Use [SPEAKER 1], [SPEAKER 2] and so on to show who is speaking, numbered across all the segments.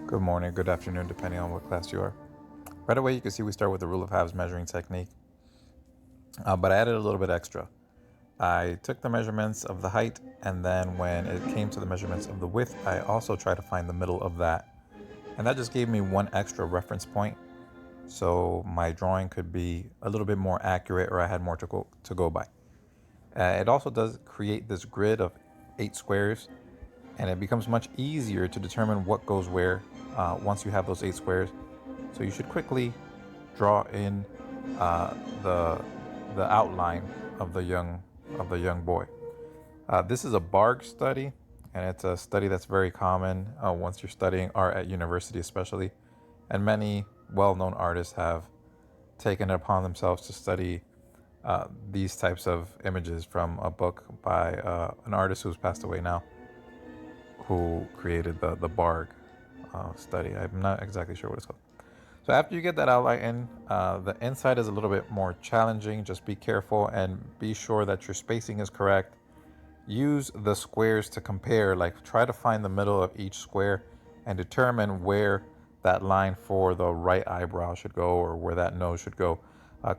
[SPEAKER 1] Good morning, good afternoon, depending on what class you are. Right away, you can see we start with the rule of halves measuring technique, but I added a little bit extra. I took the measurements of the height, and then when it came to the measurements of the width, I also tried to find the middle of that. And that just gave me one extra reference point, so my drawing could be a little bit more accurate, or I had more to go by. It also does create this grid of 8 squares, and it becomes much easier to determine what goes where once you have those 8 squares. So you should quickly draw in uh, the the outline of the young boy. This is a Bargue study, and it's a study that's very common once you're studying art at university, especially. And many well-known artists have taken it upon themselves to study these types of images from a book by an artist who's passed away now, who created the Bargue study. I'm not exactly sure what it's called. So after you get that outline in, the inside is a little bit more challenging. Just be careful and be sure that your spacing is correct. Use the squares to compare, like try to find the middle of each square and determine where that line for the right eyebrow should go or where that nose should go.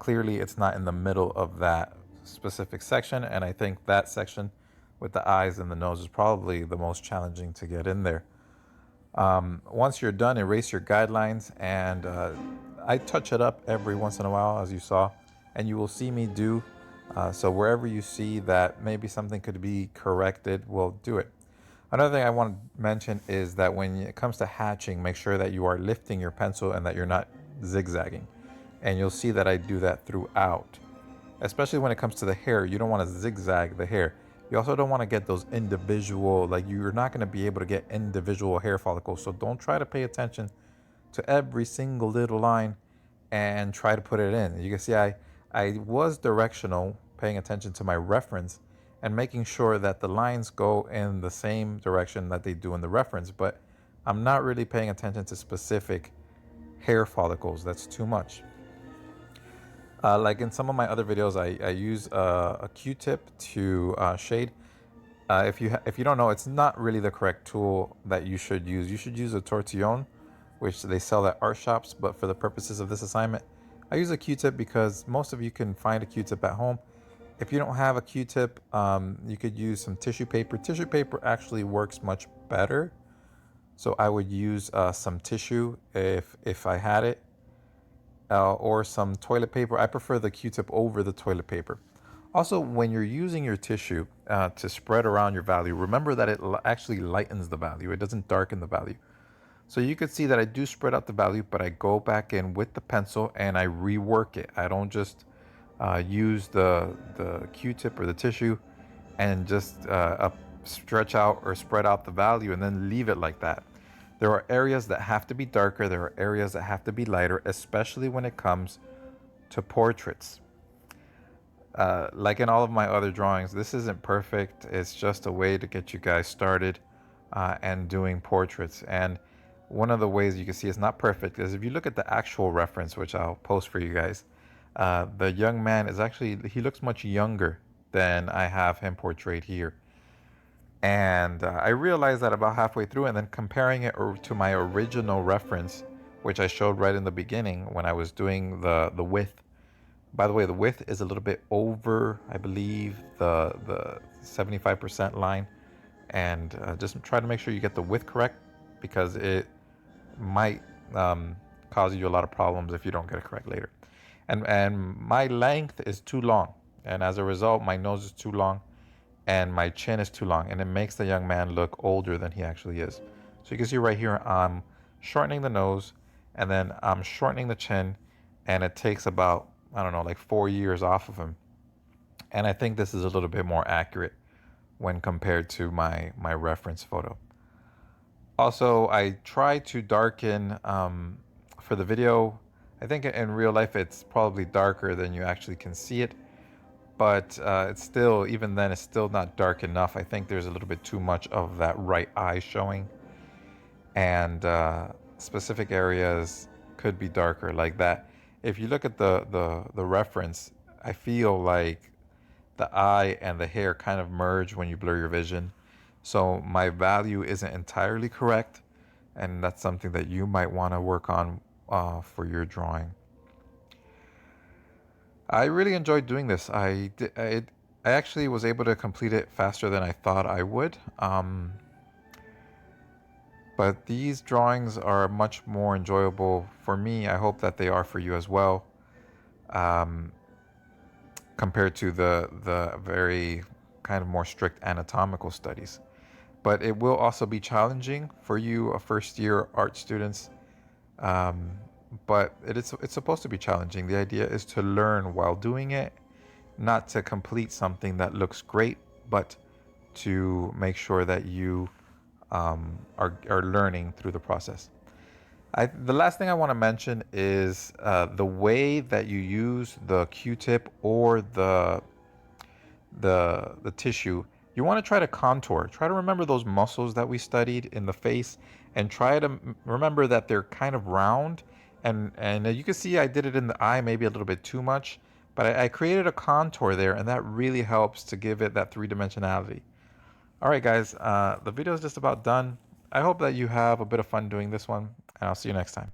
[SPEAKER 1] Clearly, it's not in the middle of that specific section, and I think that section with the eyes and the nose is probably the most challenging to get in there. Once you're done, erase your guidelines, and I touch it up every once in a while, as you saw, and you will see me do. So wherever you see that maybe something could be corrected, we'll do it. Another thing I want to mention is that when it comes to hatching, make sure that you are lifting your pencil and that you're not zigzagging. And you'll see that I do that throughout. Especially when it comes to the hair, you don't want to zigzag the hair. You also don't want to get those individual, like you're not going to be able to get individual hair follicles. So don't try to pay attention to every single little line and try to put it in. You can see I was directional, paying attention to my reference and making sure that the lines go in the same direction that they do in the reference. But I'm not really paying attention to specific hair follicles. That's too much. Like in some of my other videos, I use a Q-tip to shade. If you don't know, it's not really the correct tool that you should use. You should use a tortillon, which they sell at art shops. But for the purposes of this assignment, I use a Q-tip because most of you can find a Q-tip at home. If you don't have a Q-tip, you could use some tissue paper. Tissue paper actually works much better. So I would use some tissue if I had it, or some toilet paper. I prefer the Q-tip over the toilet paper. Also, when you're using your tissue to spread around your value, remember that it actually lightens the value. It doesn't darken the value. So you could see that I do spread out the value, but I go back in with the pencil and I rework it. I don't just use the Q-tip or the tissue and just stretch out or spread out the value and then leave it like that. There are areas that have to be darker. There are areas that have to be lighter, especially when it comes to portraits. Like in all of my other drawings, this isn't perfect. It's just a way to get you guys started and doing portraits. And one of the ways you can see it's not perfect is if you look at the actual reference, which I'll post for you guys, the young man is actually, he looks much younger than I have him portrayed here. And I realized that about halfway through, and then comparing it to my original reference, which I showed right in the beginning when I was doing the width. By the way, the width is a little bit over, I believe, the 75% line. And just try to make sure you get the width correct, because it might cause you a lot of problems if you don't get it correct later. And my length is too long, and as a result, my nose is too long, and my chin is too long, and it makes the young man look older than he actually is. So you can see right here, I'm shortening the nose, and then I'm shortening the chin, and it takes about, I don't know, like 4 years off of him. And I think this is a little bit more accurate when compared to my reference photo. Also, I try to darken for the video. I think in real life it's probably darker than you actually can see it, but it's still, even then, it's still not dark enough. I think there's a little bit too much of that right eye showing, and specific areas could be darker like that. If you look at the reference, I feel like the eye and the hair kind of merge when you blur your vision. So my value isn't entirely correct. and that's something that you might want to work on for your drawing. I really enjoyed doing this. I actually was able to complete it faster than I thought I would. But these drawings are much more enjoyable for me. I hope that they are for you as well, um, compared to the very kind of more strict anatomical studies. But it will also be challenging for you, first year art students. Um, but it's supposed to be challenging. The idea is to learn while doing it, not to complete something that looks great, but to make sure that you are learning through the process. The last thing I want to mention is the way that you use the Q-tip or the tissue. You want to try to contour. Try to remember those muscles that we studied in the face, and try to remember that they're kind of round. And you can see I did it in the eye maybe a little bit too much, but I created a contour there, and that really helps to give it that three-dimensionality. All right, guys, the video is just about done. I hope that you have a bit of fun doing this one, and I'll see you next time.